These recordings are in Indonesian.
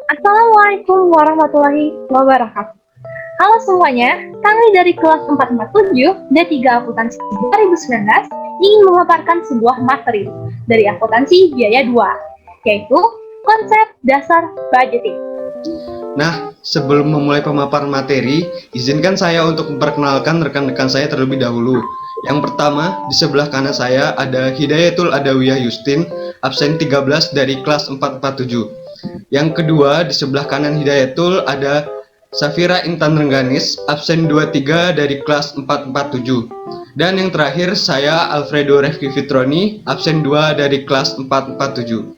Assalamualaikum warahmatullahi wabarakatuh. Halo semuanya, kami dari kelas 447 D3 Akuntansi 2019 ingin memaparkan sebuah materi dari akuntansi biaya 2, yaitu konsep dasar budgeting. Nah, sebelum memulai pemaparan materi, izinkan saya untuk memperkenalkan rekan-rekan saya terlebih dahulu. Yang pertama, di sebelah kanan saya ada Hidayatul Adawiyah Yustin, absen 13 dari kelas 447. Yang kedua, di sebelah kanan Hidayatul ada Safira Intan Rengganis, absen 23 dari kelas 447. Dan yang terakhir, saya Alfredo Refki Fitroni, absen 2 dari kelas 447.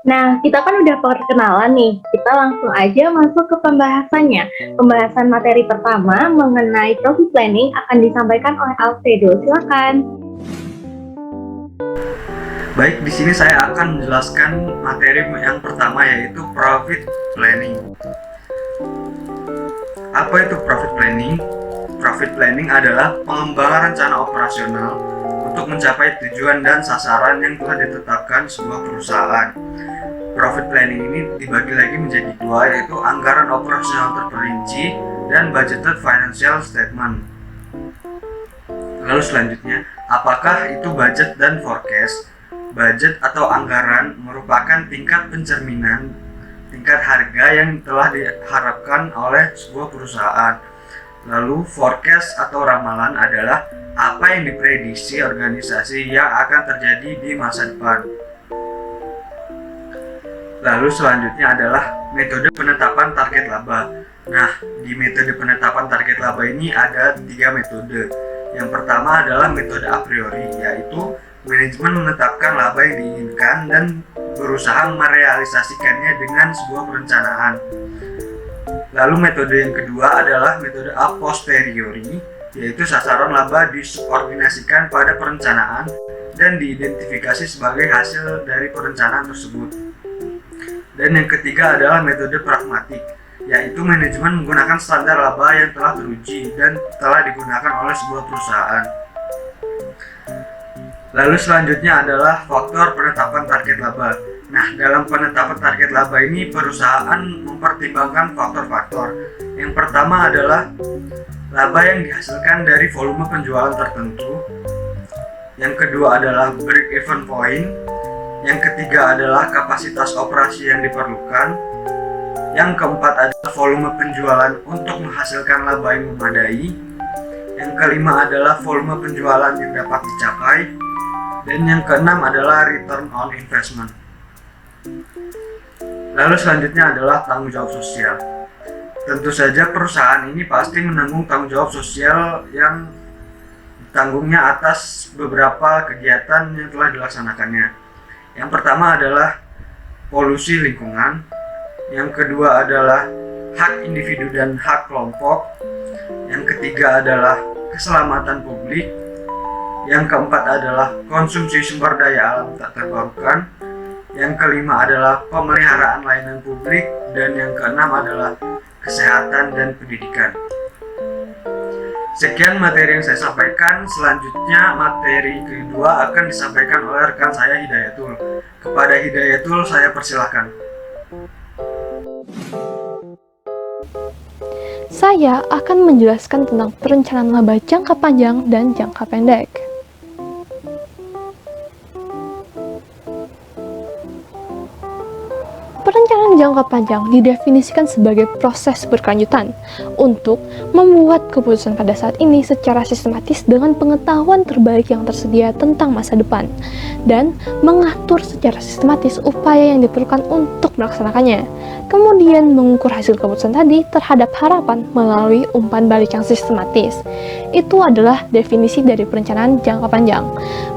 Nah, kita kan udah perkenalan nih, kita langsung aja masuk ke pembahasannya. Pembahasan materi pertama mengenai profit planning akan disampaikan oleh Alfredo, silakan. Baik, di sini saya akan menjelaskan materi yang pertama yaitu profit planning. Apa itu profit planning? Profit planning adalah pengembangan rencana operasional untuk mencapai tujuan dan sasaran yang telah ditetapkan sebuah perusahaan. Profit planning ini dibagi lagi menjadi dua, yaitu anggaran operasional terperinci dan budgeted financial statement. Lalu selanjutnya, apakah itu budget dan forecast? Budget atau anggaran merupakan tingkat pencerminan tingkat harga yang telah diharapkan oleh sebuah perusahaan. Lalu forecast atau ramalan adalah apa yang diprediksi organisasi yang akan terjadi di masa depan. Lalu selanjutnya adalah metode penetapan target laba. Nah, di metode penetapan target laba ini ada 3 metode. Yang pertama adalah metode a priori, yaitu manajemen menetapkan laba yang diinginkan dan berusaha merealisasikannya dengan sebuah perencanaan. Lalu metode yang kedua adalah metode a posteriori, yaitu sasaran laba dikoordinasikan pada perencanaan dan diidentifikasi sebagai hasil dari perencanaan tersebut. Dan yang ketiga adalah metode pragmatik, yaitu manajemen menggunakan standar laba yang telah teruji dan telah digunakan oleh sebuah perusahaan. Lalu selanjutnya adalah faktor penetapan target laba. Nah, dalam penetapan target laba ini perusahaan mempertimbangkan faktor-faktor. Yang pertama adalah laba yang dihasilkan dari volume penjualan tertentu. Yang kedua adalah break-even point. Yang ketiga adalah kapasitas operasi yang diperlukan. Yang keempat adalah volume penjualan untuk menghasilkan laba yang memadai. Yang kelima adalah volume penjualan yang dapat dicapai. Dan yang keenam adalah return on investment. Lalu selanjutnya adalah tanggung jawab sosial. Tentu saja perusahaan ini pasti menanggung tanggung jawab sosial yang ditanggungnya atas beberapa kegiatan yang telah dilaksanakannya. Yang pertama adalah polusi lingkungan. Yang kedua adalah hak individu dan hak kelompok. Yang ketiga adalah keselamatan publik. Yang keempat adalah konsumsi sumber daya alam tak terbarukan. Yang kelima adalah pemeliharaan layanan publik. Dan yang keenam adalah kesehatan dan pendidikan. Sekian materi yang saya sampaikan. Selanjutnya materi kedua akan disampaikan oleh rekan saya Hidayatul. Kepada Hidayatul saya persilahkan. Saya akan menjelaskan tentang perencanaan laba jangka panjang dan jangka pendek. Perencanaan jangka panjang didefinisikan sebagai proses berkelanjutan untuk membuat keputusan pada saat ini secara sistematis dengan pengetahuan terbaik yang tersedia tentang masa depan dan mengatur secara sistematis upaya yang diperlukan untuk melaksanakannya. Kemudian mengukur hasil keputusan tadi terhadap harapan melalui umpan balik yang sistematis. Itu adalah definisi dari perencanaan jangka panjang.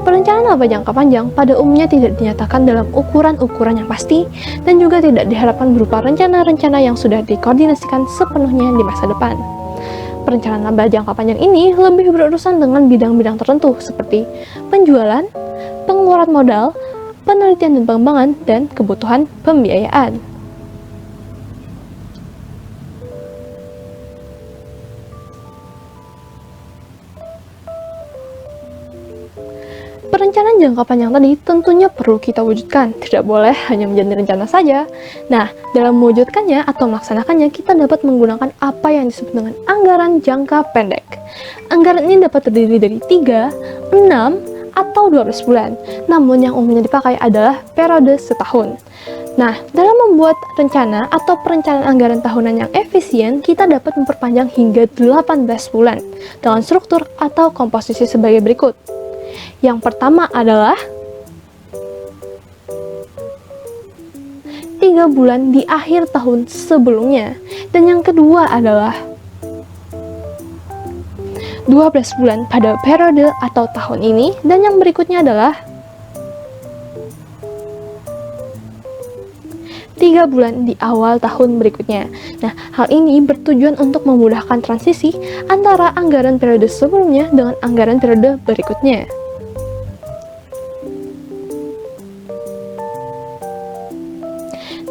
Perencanaan laba jangka panjang pada umumnya tidak dinyatakan dalam ukuran-ukuran yang pasti dan juga tidak diharapkan berupa rencana-rencana yang sudah dikoordinasikan sepenuhnya di masa depan. Perencanaan laba jangka panjang ini lebih berurusan dengan bidang-bidang tertentu seperti penjualan, pengeluaran modal, penelitian dan pengembangan, dan kebutuhan pembiayaan. perencanaan jangka panjang tadi tentunya perlu kita wujudkan, tidak boleh hanya menjadi rencana saja. Nah, dalam mewujudkannya atau melaksanakannya, kita dapat menggunakan apa yang disebut dengan anggaran jangka pendek. Anggaran ini dapat terdiri dari 3, 6, atau 12 bulan, namun yang umumnya dipakai adalah periode setahun. Nah, dalam membuat rencana atau perencanaan anggaran tahunan yang efisien, kita dapat memperpanjang hingga 18 bulan dengan struktur atau komposisi sebagai berikut. Yang pertama adalah 3 bulan di akhir tahun sebelumnya, dan yang kedua adalah 12 bulan pada periode atau tahun ini, dan yang berikutnya adalah 3 bulan di awal tahun berikutnya. Nah, hal ini bertujuan untuk memudahkan transisi antara anggaran periode sebelumnya dengan anggaran periode berikutnya.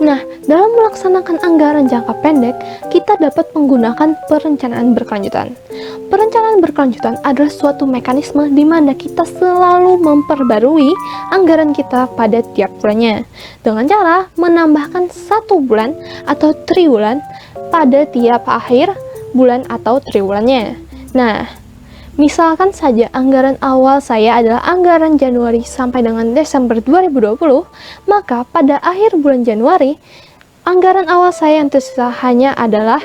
Nah, dalam melaksanakan anggaran jangka pendek, kita dapat menggunakan perencanaan berkelanjutan. Perencanaan berkelanjutan adalah suatu mekanisme di mana kita selalu memperbarui anggaran kita pada tiap bulannya, dengan cara menambahkan 1 bulan atau triwulan pada tiap akhir bulan atau triwulannya. Nah, misalkan saja anggaran awal saya adalah anggaran Januari sampai dengan Desember 2020, maka pada akhir bulan Januari, anggaran awal saya yang tersisa hanya adalah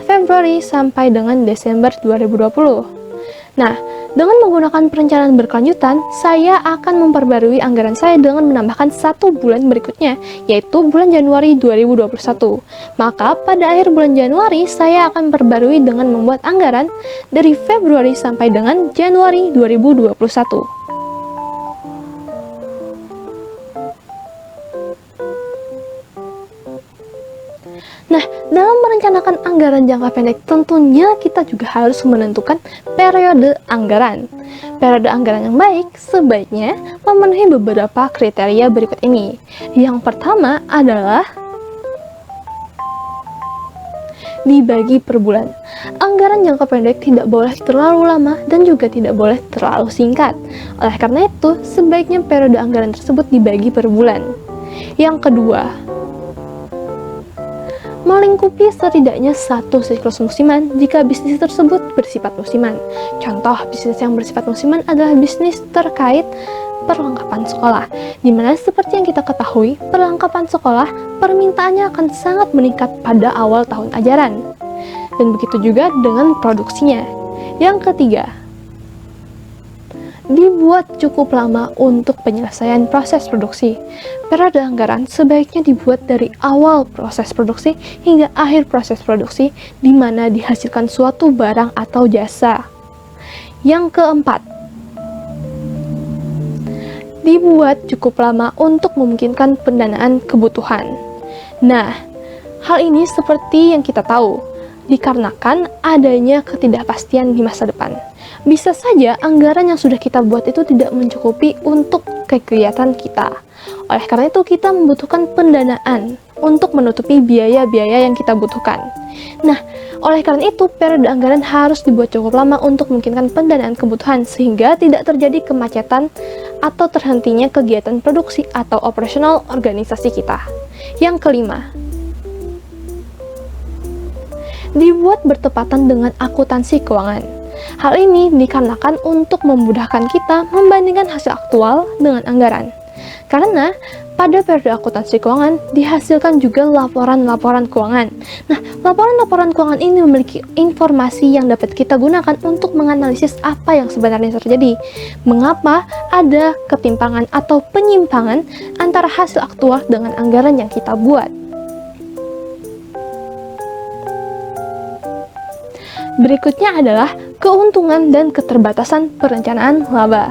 Februari sampai dengan Desember 2020. Nah, dengan menggunakan perencanaan berkelanjutan, saya akan memperbarui anggaran saya dengan menambahkan 1 bulan berikutnya, yaitu bulan Januari 2021. Maka pada akhir bulan Januari, saya akan memperbarui dengan membuat anggaran dari Februari sampai dengan Januari 2021. Nah, dalam merencanakan anggaran jangka pendek, tentunya kita juga harus menentukan periode anggaran. Periode anggaran yang baik sebaiknya memenuhi beberapa kriteria berikut ini. Yang pertama adalah dibagi per bulan. Anggaran jangka pendek tidak boleh terlalu lama dan juga tidak boleh terlalu singkat. Oleh karena itu, sebaiknya periode anggaran tersebut dibagi per bulan. Yang kedua, melingkupi setidaknya 1 siklus musiman jika bisnis tersebut bersifat musiman. Contoh bisnis yang bersifat musiman adalah bisnis terkait perlengkapan sekolah, di mana seperti yang kita ketahui, perlengkapan sekolah permintaannya akan sangat meningkat pada awal tahun ajaran. Dan begitu juga dengan produksinya. Yang ketiga, dibuat cukup lama untuk penyelesaian proses produksi. Periode anggaran sebaiknya dibuat dari awal proses produksi hingga akhir proses produksi, di mana dihasilkan suatu barang atau jasa. Yang keempat, dibuat cukup lama untuk memungkinkan pendanaan kebutuhan. Nah, hal ini seperti yang kita tahu, dikarenakan adanya ketidakpastian di masa depan. Bisa saja anggaran yang sudah kita buat itu tidak mencukupi untuk kegiatan kita. Oleh karena itu, kita membutuhkan pendanaan untuk menutupi biaya-biaya yang kita butuhkan. Nah, oleh karena itu, periode anggaran harus dibuat cukup lama untuk memungkinkan pendanaan kebutuhan, sehingga tidak terjadi kemacetan atau terhentinya kegiatan produksi atau operasional organisasi kita. Yang kelima, dibuat bertepatan dengan akuntansi keuangan. Hal ini dikarenakan untuk memudahkan kita membandingkan hasil aktual dengan anggaran. Karena pada periode akuntansi keuangan dihasilkan juga laporan-laporan keuangan. Nah, laporan-laporan keuangan ini memiliki informasi yang dapat kita gunakan untuk menganalisis apa yang sebenarnya terjadi. Mengapa ada ketimpangan atau penyimpangan antara hasil aktual dengan anggaran yang kita buat. Berikutnya adalah keuntungan dan keterbatasan perencanaan laba.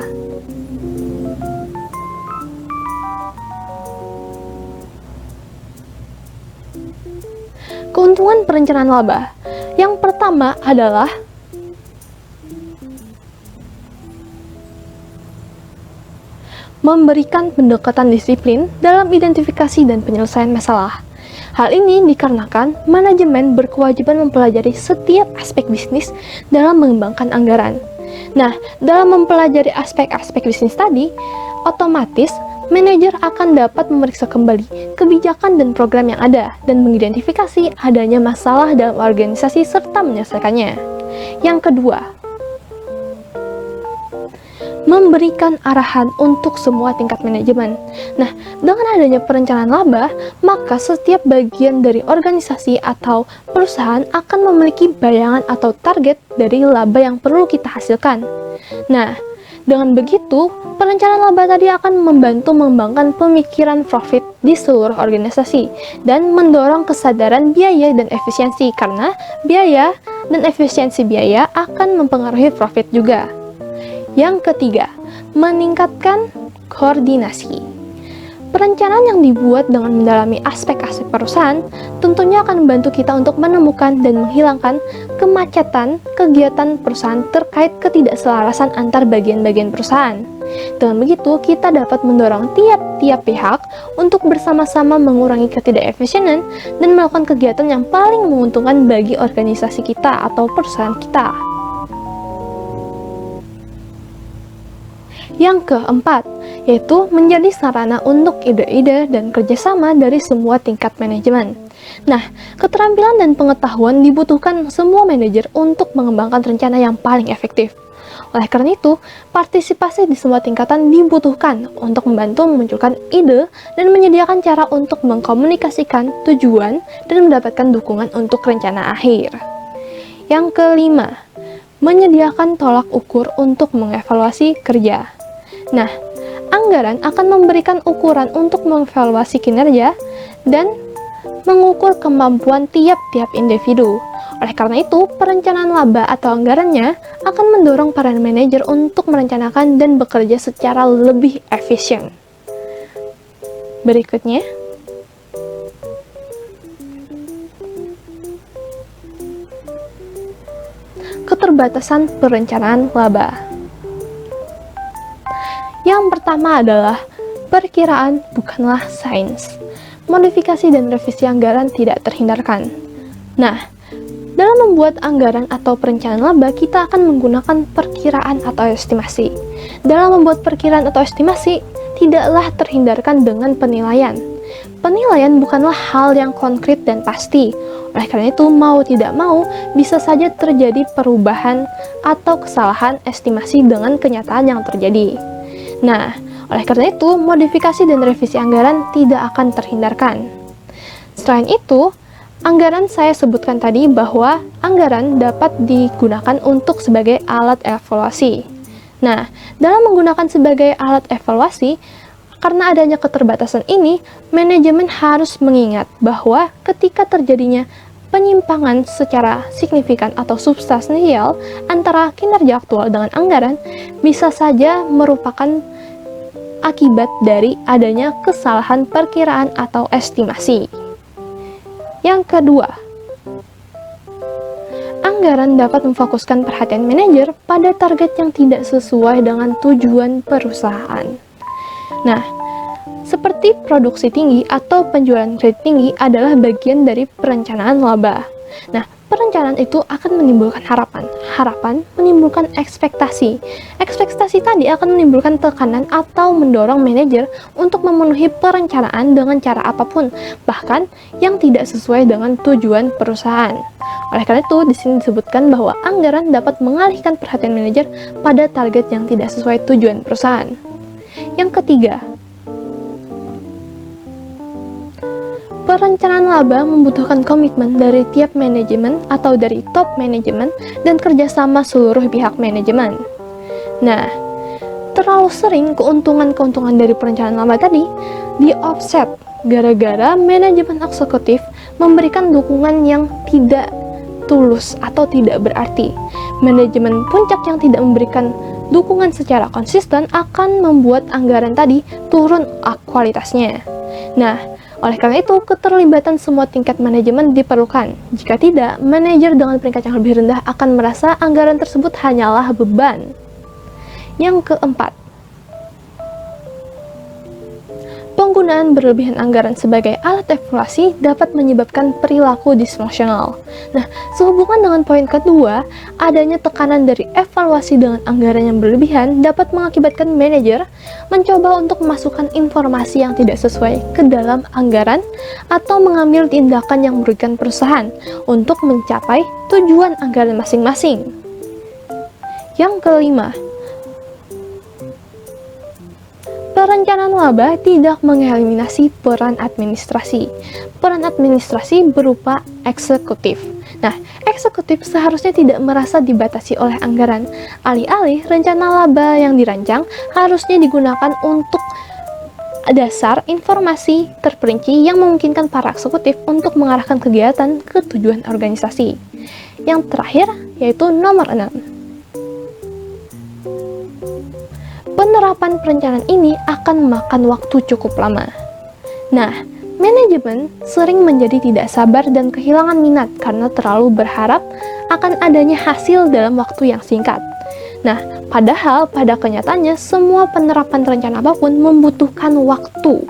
Keuntungan perencanaan laba. Yang pertama adalah memberikan pendekatan disiplin dalam identifikasi dan penyelesaian masalah. Hal ini dikarenakan manajemen berkewajiban mempelajari setiap aspek bisnis dalam mengembangkan anggaran. Nah, dalam mempelajari aspek-aspek bisnis tadi, otomatis manajer akan dapat memeriksa kembali kebijakan dan program yang ada dan mengidentifikasi adanya masalah dalam organisasi serta menyelesaikannya. Yang kedua, memberikan arahan untuk semua tingkat manajemen. Nah, dengan adanya perencanaan laba, maka setiap bagian dari organisasi atau perusahaan akan memiliki bayangan atau target dari laba yang perlu kita hasilkan. Nah, dengan begitu, perencanaan laba tadi akan membantu mengembangkan pemikiran profit di seluruh organisasi dan mendorong kesadaran biaya dan efisiensi, karena biaya dan efisiensi biaya akan mempengaruhi profit juga. Yang ketiga, meningkatkan koordinasi. Perencanaan yang dibuat dengan mendalami aspek-aspek perusahaan tentunya akan membantu kita untuk menemukan dan menghilangkan kemacetan kegiatan perusahaan terkait ketidakselarasan antar bagian-bagian perusahaan. Dengan begitu, kita dapat mendorong tiap-tiap pihak untuk bersama-sama mengurangi ketidakefisienan dan melakukan kegiatan yang paling menguntungkan bagi organisasi kita atau perusahaan kita. Yang keempat, yaitu menjadi sarana untuk ide-ide dan kerjasama dari semua tingkat manajemen. Nah, keterampilan dan pengetahuan dibutuhkan semua manajer untuk mengembangkan rencana yang paling efektif. Oleh karena itu, partisipasi di semua tingkatan dibutuhkan untuk membantu memunculkan ide dan menyediakan cara untuk mengkomunikasikan tujuan dan mendapatkan dukungan untuk rencana akhir. Yang kelima, menyediakan tolak ukur untuk mengevaluasi kerja. Nah, anggaran akan memberikan ukuran untuk mengevaluasi kinerja dan mengukur kemampuan tiap-tiap individu. Oleh karena itu, perencanaan laba atau anggarannya akan mendorong para manajer untuk merencanakan dan bekerja secara lebih efisien. Berikutnya, keterbatasan perencanaan laba. Yang pertama adalah perkiraan bukanlah sains. Modifikasi dan revisi anggaran tidak terhindarkan. Nah, dalam membuat anggaran atau perencanaan laba, kita akan menggunakan perkiraan atau estimasi. Dalam membuat perkiraan atau estimasi, tidaklah terhindarkan dengan penilaian. Penilaian bukanlah hal yang konkret dan pasti. Oleh karena itu, mau tidak mau, bisa saja terjadi perubahan atau kesalahan estimasi dengan kenyataan yang terjadi. Nah, oleh karena itu, modifikasi dan revisi anggaran tidak akan terhindarkan. Selain itu, anggaran saya sebutkan tadi bahwa anggaran dapat digunakan untuk sebagai alat evaluasi. Nah, dalam menggunakan sebagai alat evaluasi, karena adanya keterbatasan ini, manajemen harus mengingat bahwa ketika terjadinya penyimpangan secara signifikan atau substansial antara kinerja aktual dengan anggaran, bisa saja merupakan akibat dari adanya kesalahan perkiraan atau estimasi. Yang kedua, anggaran dapat memfokuskan perhatian manajer pada target yang tidak sesuai dengan tujuan perusahaan. Nah, seperti produksi tinggi atau penjualan kredit tinggi adalah bagian dari perencanaan laba. Nah, perencanaan itu akan menimbulkan harapan. Harapan menimbulkan ekspektasi. Ekspektasi tadi akan menimbulkan tekanan atau mendorong manajer untuk memenuhi perencanaan dengan cara apapun, bahkan yang tidak sesuai dengan tujuan perusahaan. Oleh karena itu, di sini disebutkan bahwa anggaran dapat mengalihkan perhatian manajer pada target yang tidak sesuai tujuan perusahaan. Yang ketiga, perencanaan laba membutuhkan komitmen dari tiap manajemen atau dari top manajemen dan kerjasama seluruh pihak manajemen. Nah, terlalu sering keuntungan-keuntungan dari perencanaan laba tadi di-offset gara-gara manajemen eksekutif memberikan dukungan yang tidak tulus atau tidak berarti. Manajemen puncak yang tidak memberikan dukungan secara konsisten akan membuat anggaran tadi turun kualitasnya. Nah, oleh karena itu, keterlibatan semua tingkat manajemen diperlukan. Jika tidak, manajer dengan peringkat yang lebih rendah akan merasa anggaran tersebut hanyalah beban. Yang keempat, penggunaan berlebihan anggaran sebagai alat evaluasi dapat menyebabkan perilaku disfungsional. Nah, sehubungan dengan poin kedua, adanya tekanan dari evaluasi dengan anggaran yang berlebihan dapat mengakibatkan manajer mencoba untuk memasukkan informasi yang tidak sesuai ke dalam anggaran atau mengambil tindakan yang merugikan perusahaan untuk mencapai tujuan anggaran masing-masing. Yang kelima, perencanaan laba tidak mengeliminasi peran administrasi. Peran administrasi berupa eksekutif. Nah, eksekutif seharusnya tidak merasa dibatasi oleh anggaran. Alih-alih, rencana laba yang dirancang harusnya digunakan untuk dasar informasi terperinci yang memungkinkan para eksekutif untuk mengarahkan kegiatan ke tujuan organisasi. Yang terakhir, yaitu nomor 6. Penerapan perencanaan ini akan memakan waktu cukup lama. Nah, manajemen sering menjadi tidak sabar dan kehilangan minat karena terlalu berharap akan adanya hasil dalam waktu yang singkat. Nah, padahal pada kenyataannya semua penerapan rencana apapun membutuhkan waktu.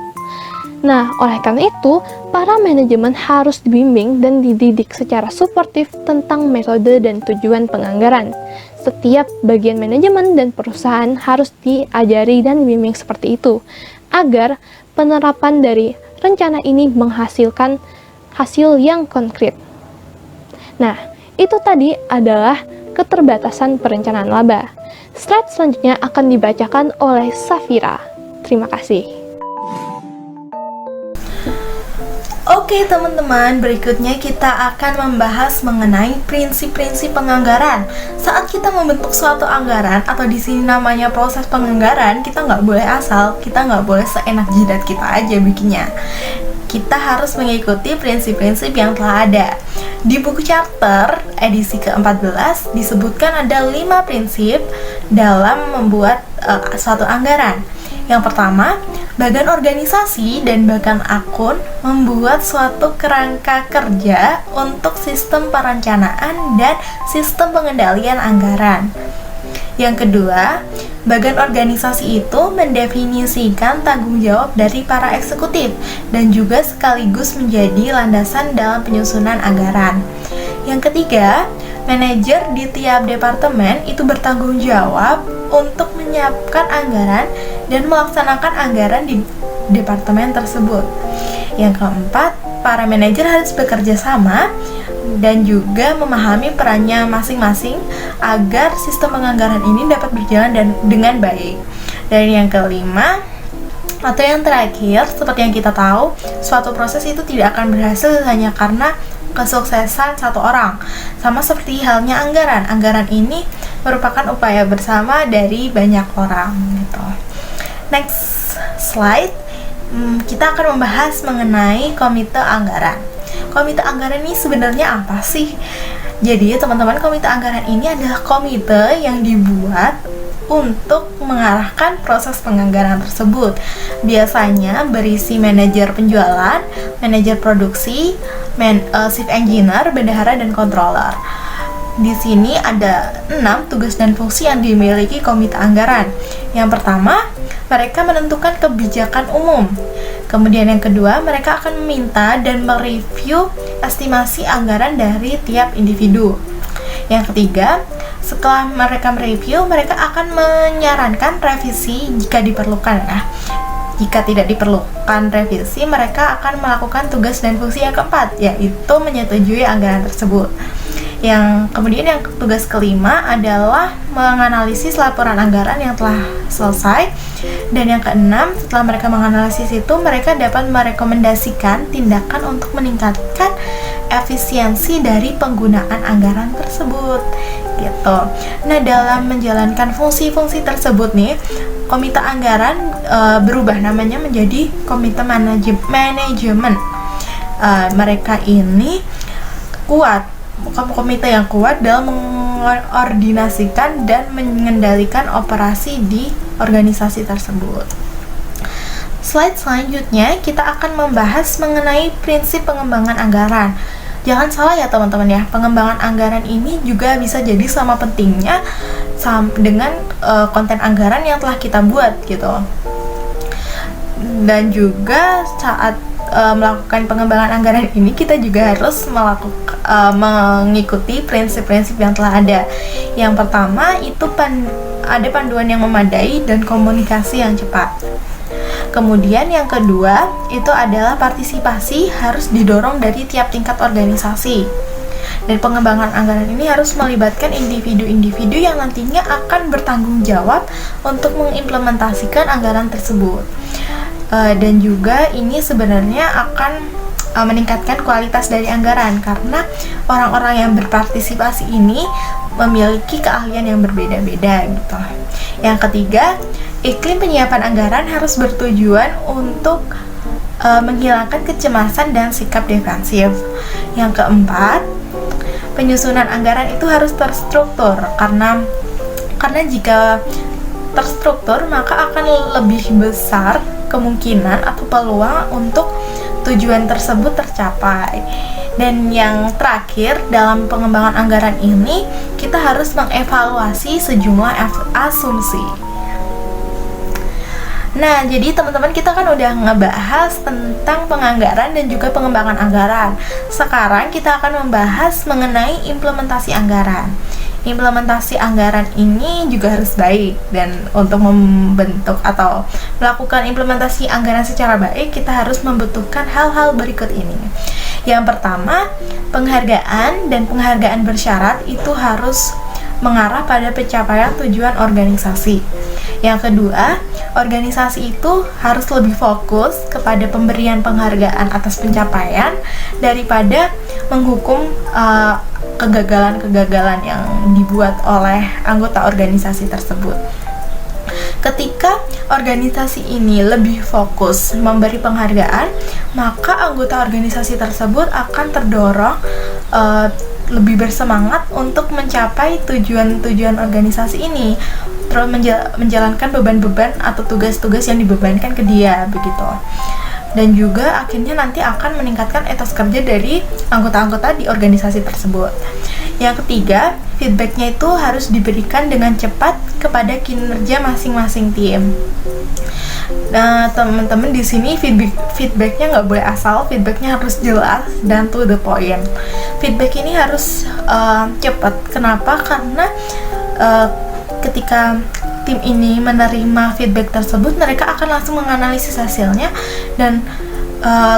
Nah, oleh karena itu, para manajemen harus dibimbing dan dididik secara suportif tentang metode dan tujuan penganggaran. Setiap bagian manajemen dan perusahaan harus diajari dan dibimbing seperti itu, agar penerapan dari rencana ini menghasilkan hasil yang konkret. Nah, itu tadi adalah keterbatasan perencanaan laba. Slide selanjutnya akan dibacakan oleh Safira. Terima kasih. Oke teman-teman, berikutnya kita akan membahas mengenai prinsip-prinsip penganggaran. Saat kita membentuk suatu anggaran, atau di sini namanya proses penganggaran, kita nggak boleh asal, kita nggak boleh seenak jidat kita aja bikinnya. Kita harus mengikuti prinsip-prinsip yang telah ada. Di buku charter edisi ke-14 disebutkan ada 5 prinsip dalam membuat suatu anggaran. Yang pertama, badan organisasi dan badan akun membuat suatu kerangka kerja untuk sistem perencanaan dan sistem pengendalian anggaran. Yang kedua, badan organisasi itu mendefinisikan tanggung jawab dari para eksekutif dan juga sekaligus menjadi landasan dalam penyusunan anggaran. Yang ketiga, manajer di tiap departemen itu bertanggung jawab untuk menyiapkan anggaran dan melaksanakan anggaran di departemen tersebut. Yang keempat, para manajer harus bekerja sama dan juga memahami perannya masing-masing agar sistem penganggaran ini dapat berjalan dengan baik. Dan yang kelima, atau yang terakhir, seperti yang kita tahu, suatu proses itu tidak akan berhasil hanya karena kesuksesan satu orang. Sama seperti halnya anggaran. Anggaran ini merupakan upaya bersama dari banyak orang gitu. Next slide, kita akan membahas mengenai komite anggaran. Komite anggaran ini sebenarnya apa sih? Jadi teman-teman, komite anggaran ini adalah komite yang dibuat untuk mengarahkan proses penganggaran tersebut. Biasanya berisi manajer penjualan, manajer produksi, chief engineer, bendahara, dan controller. Di sini ada 6 tugas dan fungsi yang dimiliki komite anggaran. Yang pertama, mereka menentukan kebijakan umum. Kemudian yang kedua, mereka akan meminta dan mereview estimasi anggaran dari tiap individu. Yang ketiga, setelah mereka mereview, mereka akan menyarankan revisi jika diperlukan. Nah, jika tidak diperlukan revisi, mereka akan melakukan tugas dan fungsi yang keempat, yaitu menyetujui anggaran tersebut. Kemudian tugas kelima adalah menganalisis laporan anggaran yang telah selesai. Dan yang keenam, setelah mereka menganalisis itu, mereka dapat merekomendasikan tindakan untuk meningkatkan efisiensi dari penggunaan anggaran tersebut gitu. Nah, dalam menjalankan fungsi-fungsi tersebut nih, komite anggaran berubah namanya menjadi komite manajemen. Mereka ini komite yang kuat dalam mengordinasikan dan mengendalikan operasi di organisasi tersebut. Slide selanjutnya kita akan membahas mengenai prinsip pengembangan anggaran. Jangan salah ya teman-teman ya, pengembangan anggaran ini juga bisa jadi sama pentingnya dengan konten anggaran yang telah kita buat gitu. Dan juga saat melakukan pengembangan anggaran ini kita juga harus mengikuti prinsip-prinsip yang telah ada. Yang pertama itu ada panduan yang memadai dan komunikasi yang cepat. Kemudian yang kedua itu adalah partisipasi harus didorong dari tiap tingkat organisasi. Dan pengembangan anggaran ini harus melibatkan individu-individu yang nantinya akan bertanggung jawab untuk mengimplementasikan anggaran tersebut. Dan juga ini sebenarnya akan meningkatkan kualitas dari anggaran karena orang-orang yang berpartisipasi ini memiliki keahlian yang berbeda-beda gitu. Yang ketiga, iklim penyiapan anggaran harus bertujuan untuk menghilangkan kecemasan dan sikap defensif. Yang keempat, penyusunan anggaran itu harus terstruktur karena jika terstruktur maka akan lebih besar kemungkinan atau peluang untuk tujuan tersebut tercapai. Dan yang terakhir, dalam pengembangan anggaran ini kita harus mengevaluasi sejumlah asumsi. Nah, jadi teman-teman kita kan udah ngebahas tentang penganggaran dan juga pengembangan anggaran. Sekarang kita akan membahas mengenai implementasi anggaran. Implementasi anggaran ini juga harus baik, dan untuk membentuk atau melakukan implementasi anggaran secara baik kita harus membutuhkan hal-hal berikut ini. Yang pertama, penghargaan dan penghargaan bersyarat itu harus mengarah pada pencapaian tujuan organisasi. Yang kedua, organisasi itu harus lebih fokus kepada pemberian penghargaan atas pencapaian daripada menghukum kegagalan-kegagalan yang dibuat oleh anggota organisasi tersebut. Ketika organisasi ini lebih fokus memberi penghargaan, maka anggota organisasi tersebut akan terdorong lebih bersemangat untuk mencapai tujuan-tujuan organisasi ini, terus menjalankan beban-beban atau tugas-tugas yang dibebankan ke dia begitu. Dan juga akhirnya nanti akan meningkatkan etos kerja dari anggota-anggota di organisasi tersebut. Yang ketiga, feedbacknya itu harus diberikan dengan cepat kepada kinerja masing-masing tim. Nah, teman-teman di sini feedbacknya nggak boleh asal, feedbacknya harus jelas dan to the point. Feedback ini harus cepat. Kenapa? Karena ketika tim ini menerima feedback tersebut, mereka akan langsung menganalisis hasilnya dan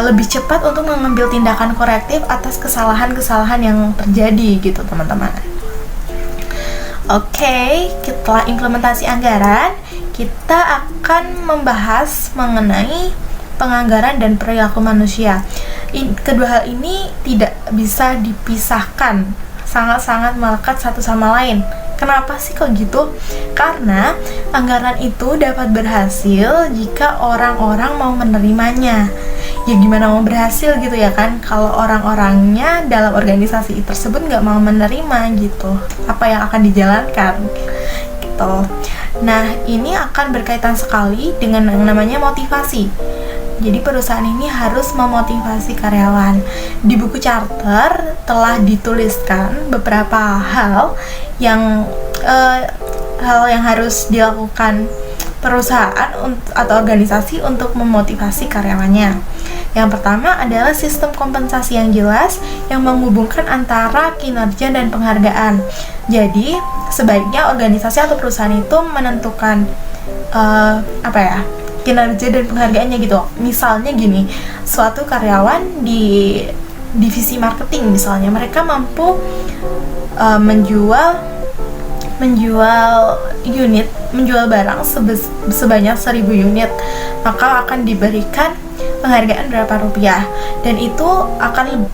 lebih cepat untuk mengambil tindakan korektif atas kesalahan-kesalahan yang terjadi gitu teman-teman. Oke, setelah implementasi anggaran, kita akan membahas mengenai penganggaran dan perilaku manusia. Kedua hal ini tidak bisa dipisahkan, sangat-sangat melekat satu sama lain. Kenapa sih kok gitu? Karena anggaran itu dapat berhasil jika orang-orang mau menerimanya. Ya gimana mau berhasil gitu ya kan, kalau orang-orangnya dalam organisasi tersebut nggak mau menerima gitu, apa yang akan dijalankan gitu. Nah, ini akan berkaitan sekali dengan yang namanya motivasi. Jadi perusahaan ini harus memotivasi karyawan. Di buku charter telah dituliskan beberapa hal yang harus dilakukan perusahaan atau organisasi untuk memotivasi karyawannya. Yang pertama adalah sistem kompensasi yang jelas yang menghubungkan antara kinerja dan penghargaan. Jadi sebaiknya organisasi atau perusahaan itu menentukan kinerja dan penghargaannya gitu. Misalnya gini, suatu karyawan di divisi marketing misalnya, mereka mampu menjual barang sebanyak 1000 unit, maka akan diberikan penghargaan berapa rupiah, dan itu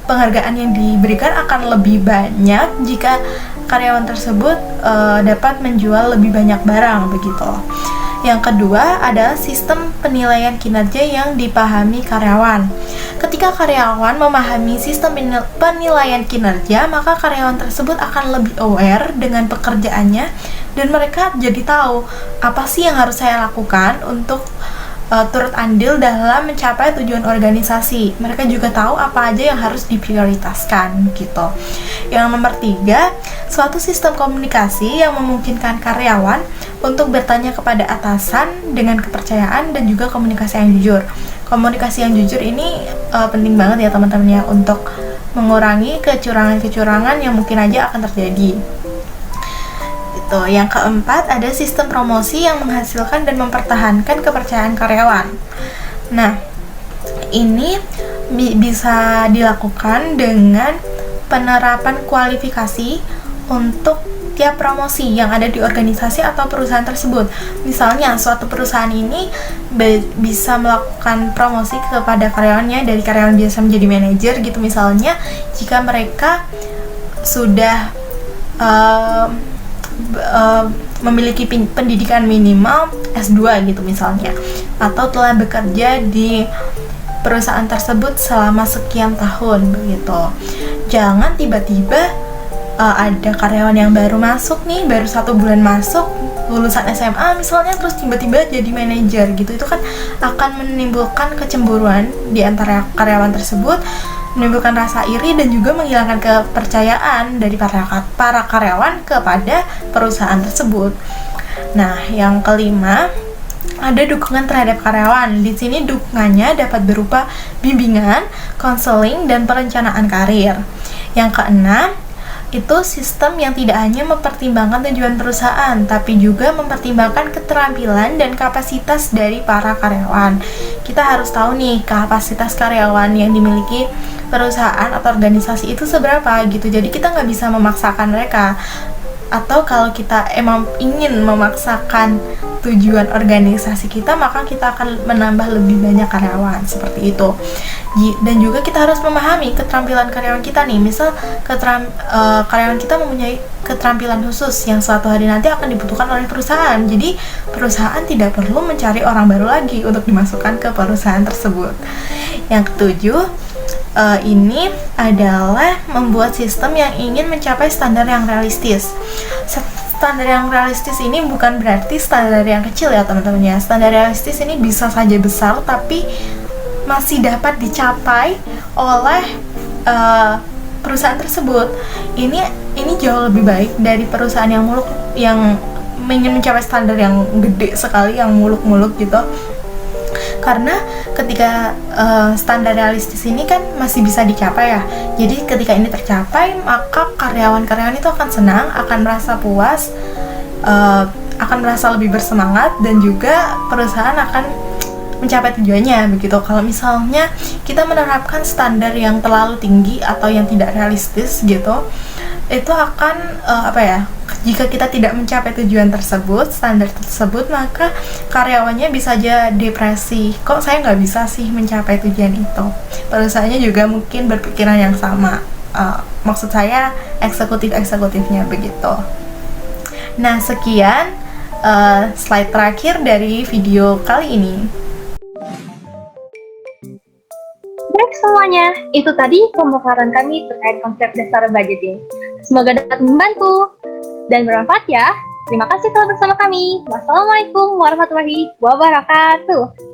penghargaan yang diberikan akan lebih banyak jika karyawan tersebut dapat menjual lebih banyak barang begitu. Yang kedua adalah sistem penilaian kinerja yang dipahami karyawan. Ketika karyawan memahami sistem penilaian kinerja, maka karyawan tersebut akan lebih aware dengan pekerjaannya dan mereka jadi tahu apa sih yang harus saya lakukan untuk turut andil dalam mencapai tujuan organisasi. Mereka juga tahu apa aja yang harus diprioritaskan gitu. Yang nomor 3, suatu sistem komunikasi yang memungkinkan karyawan untuk bertanya kepada atasan dengan kepercayaan dan juga komunikasi yang jujur. Komunikasi yang jujur ini penting banget ya teman-teman ya, untuk mengurangi kecurangan-kecurangan yang mungkin aja akan terjadi. Gitu. Yang keempat, ada sistem promosi yang menghasilkan dan mempertahankan kepercayaan karyawan. Nah, ini bisa dilakukan dengan penerapan kualifikasi untuk tiap promosi yang ada di organisasi atau perusahaan tersebut. Misalnya, suatu perusahaan ini bisa melakukan promosi kepada karyawannya dari karyawan biasa menjadi manajer gitu misalnya, jika mereka sudah memiliki pendidikan minimal S2 gitu misalnya, atau telah bekerja di perusahaan tersebut selama sekian tahun begitu. Jangan tiba-tiba ada karyawan yang baru masuk nih, baru 1 bulan masuk, lulusan SMA misalnya, terus tiba-tiba jadi manajer gitu. Itu kan akan menimbulkan kecemburuan di antara karyawan tersebut, menimbulkan rasa iri dan juga menghilangkan kepercayaan dari para karyawan kepada perusahaan tersebut. Nah, yang kelima, ada dukungan terhadap karyawan. Di sini dukungannya dapat berupa bimbingan, konseling, dan perencanaan karir. Yang keenam, itu sistem yang tidak hanya mempertimbangkan tujuan perusahaan, tapi juga mempertimbangkan keterampilan dan kapasitas dari para karyawan. Kita harus tahu nih, kapasitas karyawan yang dimiliki perusahaan atau organisasi itu seberapa gitu. Jadi kita nggak bisa memaksakan mereka. Atau kalau kita emang ingin memaksakan tujuan organisasi kita, maka kita akan menambah lebih banyak karyawan, seperti itu. Dan juga kita harus memahami keterampilan karyawan kita nih. Misal karyawan kita mempunyai keterampilan khusus yang suatu hari nanti akan dibutuhkan oleh perusahaan. Jadi perusahaan tidak perlu mencari orang baru lagi untuk dimasukkan ke perusahaan tersebut. Yang ketujuh, ini adalah membuat sistem yang ingin mencapai standar yang realistis. Standar yang realistis ini bukan berarti standar yang kecil ya teman-teman ya. Standar realistis ini bisa saja besar tapi masih dapat dicapai oleh perusahaan tersebut. Ini jauh lebih baik dari perusahaan yang ingin mencapai standar yang gede sekali, yang muluk-muluk gitu. Karena ketika standar realistis ini kan masih bisa dicapai ya. Jadi ketika ini tercapai, maka karyawan-karyawan itu akan senang, akan merasa puas, akan merasa lebih bersemangat, dan juga perusahaan akan mencapai tujuannya begitu. Kalau misalnya kita menerapkan standar yang terlalu tinggi atau yang tidak realistis gitu, itu akan jika kita tidak mencapai tujuan tersebut, standar tersebut, maka karyawannya bisa aja depresi. Kok saya nggak bisa sih mencapai tujuan itu? Perusahaannya juga mungkin berpikiran yang sama. Maksud saya eksekutifnya begitu. Nah, sekian slide terakhir dari video kali ini. Baik semuanya, itu tadi pemaparan kami terkait konsep dasar budgeting. Semoga dapat membantu dan bermanfaat ya. Terima kasih telah bersama kami. Wassalamualaikum warahmatullahi wabarakatuh.